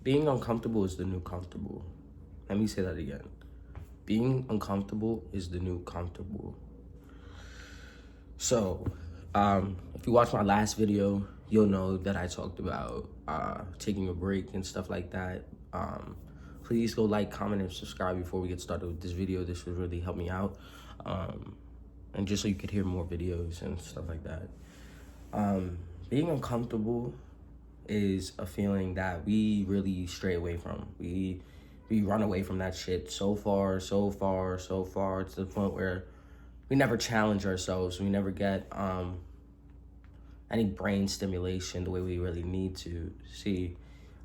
Being uncomfortable is the new comfortable. Let me say that again. Being uncomfortable is the new comfortable. So, if you watch my last video, you'll know that I talked about taking a break and stuff like that. Please go like, comment, and subscribe before we get started with this video. This would really help me out. And just so you could hear more videos and stuff like that. Being uncomfortable is a feeling that we really stray away from. We run away from that shit so far to the point where we never challenge ourselves. We never get any brain stimulation the way we really need to. See,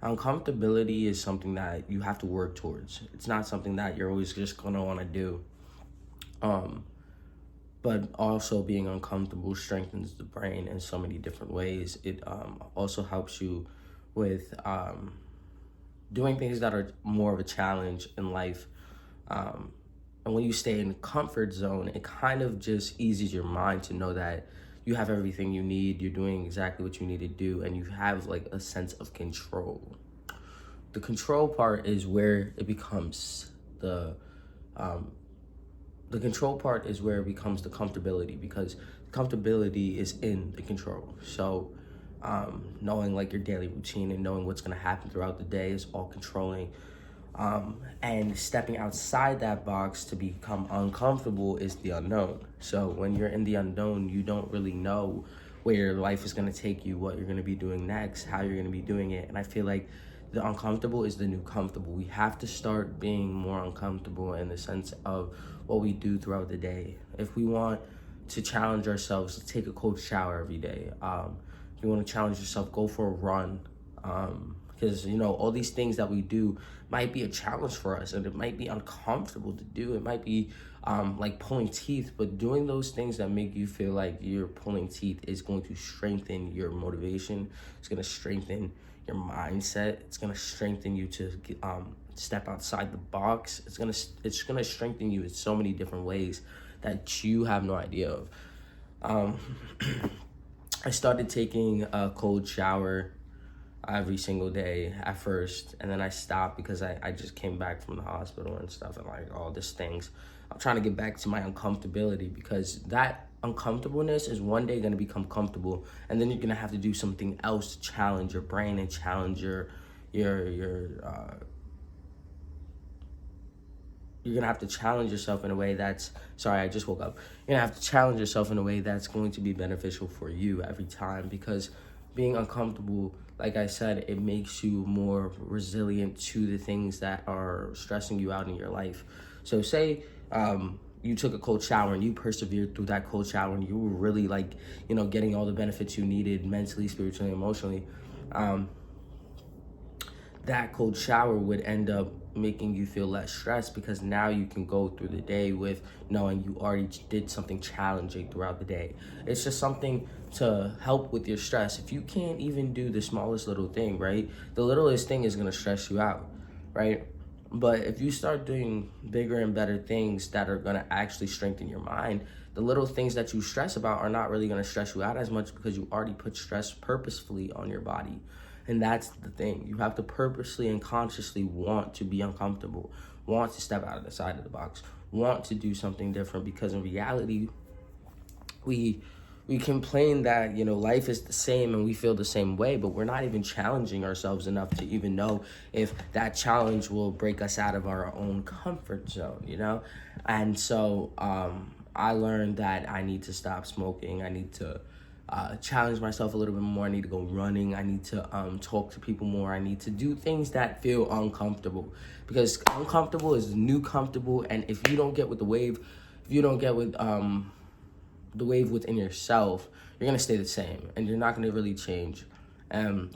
uncomfortability is something that you have to work towards. It's not something that you're always just gonna want to do. But also being uncomfortable strengthens the brain in so many different ways. It also helps you with doing things that are more of a challenge in life. And when you stay in the comfort zone, it kind of just eases your mind to know that you have everything you need, you're doing exactly what you need to do, and you have like a sense of control. The control part is where it becomes the control part is where it becomes the comfortability, because comfortability is in the control. So knowing like your daily routine and knowing what's going to happen throughout the day is all controlling. And stepping outside that box to become uncomfortable is the unknown. So when you're in the unknown, you don't really know where your life is going to take you, what you're going to be doing next, how you're going to be doing it. And I feel like the uncomfortable is the new comfortable. We have to start being more uncomfortable in the sense of what we do throughout the day. If we want to challenge ourselves to take a cold shower every day, if you want to challenge yourself, go for a run. Because, you know, all these things that we do might be a challenge for us, and it might be uncomfortable to do. It might be like pulling teeth, but doing those things that make you feel like you're pulling teeth is going to strengthen your motivation. It's going to strengthen your mindset. It's going to strengthen you to step outside the box. It's going to strengthen you in so many different ways that you have no idea of. I started taking a cold shower every single day at first, and then I stopped because I just came back from the hospital and stuff, and like all these things. I'm trying to get back to my uncomfortability, because that uncomfortableness is one day going to become comfortable, and then you're going to have to do something else to challenge your brain and challenge you're gonna have to challenge yourself in a way that's, sorry, I just woke up. You're gonna have to challenge yourself in a way that's going to be beneficial for you every time, because being uncomfortable, like I said, it makes you more resilient to the things that are stressing you out in your life. So say you took a cold shower and you persevered through that cold shower, and you were really like, you know, getting all the benefits you needed mentally, spiritually, emotionally. That cold shower would end up making you feel less stressed, because now you can go through the day with knowing you already did something challenging throughout the day. It's just something to help with your stress. If you can't even do the smallest little thing, right? The littlest thing is gonna stress you out, right? But if you start doing bigger and better things that are gonna actually strengthen your mind, the little things that you stress about are not really gonna stress you out as much, because you already put stress purposefully on your body. And that's the thing. You have to purposely and consciously want to be uncomfortable, want to step out of the side of the box, want to do something different, because in reality, we complain that, you know, life is the same and we feel the same way, but we're not even challenging ourselves enough to even know if that challenge will break us out of our own comfort zone, you know? And so I learned that I need to stop smoking. I need to challenge myself a little bit more. I need to go running. I need to talk to people more. I need to do things that feel uncomfortable, because uncomfortable is the new comfortable. And if you don't get with the wave, if you don't get with the wave within yourself, you're gonna stay the same, and you're not gonna really change.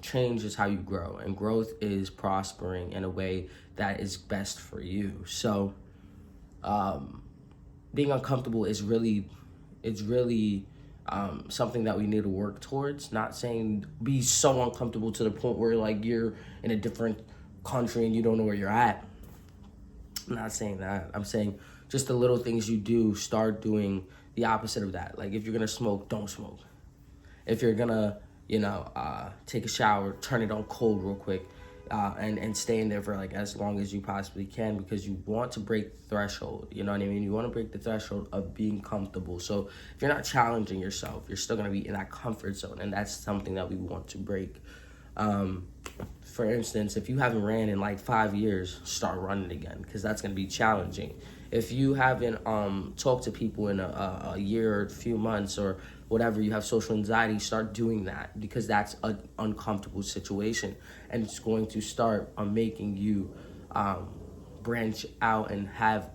Change is how you grow, and growth is prospering in a way that is best for you. So being uncomfortable is really something that we need to work towards. Not saying be so uncomfortable to the point where like you're in a different country and you don't know where you're at. I'm not saying that. I'm saying just the little things you do, start doing the opposite of that. Like if you're gonna smoke, don't smoke. If you're gonna, take a shower, turn it on cold real quick. and staying there for like as long as you possibly can, because you want to break the threshold. You know what I mean? You want to break the threshold of being comfortable. So if you're not challenging yourself, you're still going to be in that comfort zone, and that's something that we want to break. For instance, if you haven't ran in like 5 years, start running again, because that's going to be challenging. If you haven't talked to people in a year or a few months or whatever, you have social anxiety, start doing that, because that's an uncomfortable situation, and it's going to start making you branch out and have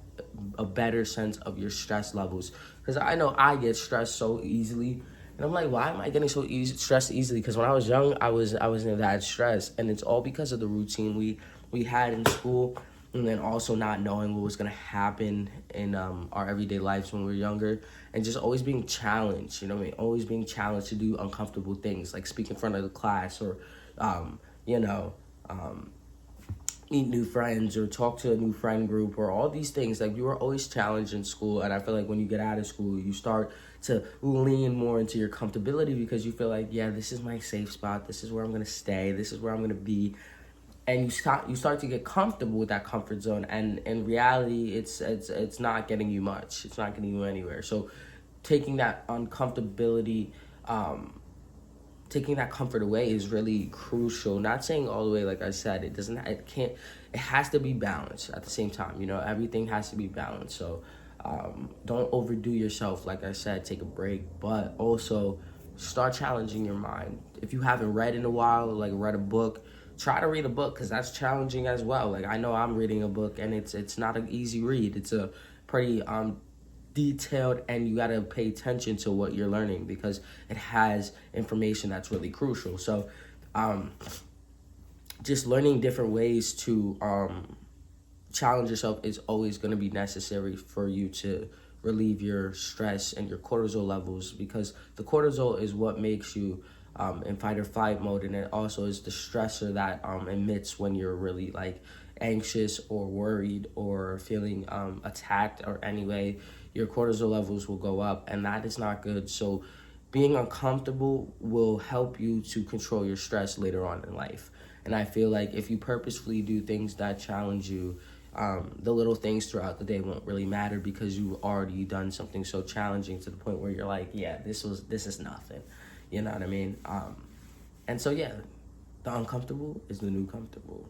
a better sense of your stress levels. Because I know I get stressed so easily, and I'm like, why am I getting so stressed easily? Because when I was young, I wasn't that stressed, and it's all because of the routine we had in school, and then also not knowing what was gonna happen in our everyday lives when we were younger, and just always being challenged. You know what I mean? Always being challenged to do uncomfortable things, like speak in front of the class, or you know. Meet new friends or talk to a new friend group, or all these things. Like, you were always challenged in school, and I feel like when you get out of school, you start to lean more into your comfortability, because you feel like, yeah, this is my safe spot, this is where I'm gonna stay, this is where I'm gonna be, and you start to get comfortable with that comfort zone, and in reality, it's not getting you much, it's not getting you anywhere. So taking that uncomfortability, taking that comfort away is really crucial. Not saying all the way, like I said, it has to be balanced at the same time. You know, everything has to be balanced. So don't overdo yourself. Like I said, take a break, but also start challenging your mind. If you haven't read in a while, like read a book, try to read a book, because that's challenging as well. Like, I know I'm reading a book, and it's not an easy read. It's a pretty detailed, and you got to pay attention to what you're learning, because it has information that's really crucial. So just learning different ways to challenge yourself is always going to be necessary for you to relieve your stress and your cortisol levels, because the cortisol is what makes you in fight or flight mode, and it also is the stressor that emits when you're really like anxious or worried or feeling attacked, or anyway, your cortisol levels will go up, and that is not good. So being uncomfortable will help you to control your stress later on in life. And I feel like if you purposefully do things that challenge you, the little things throughout the day won't really matter, because you've already done something so challenging to the point where you're like, yeah, this is nothing. You know what I mean? And so, yeah, the uncomfortable is the new comfortable.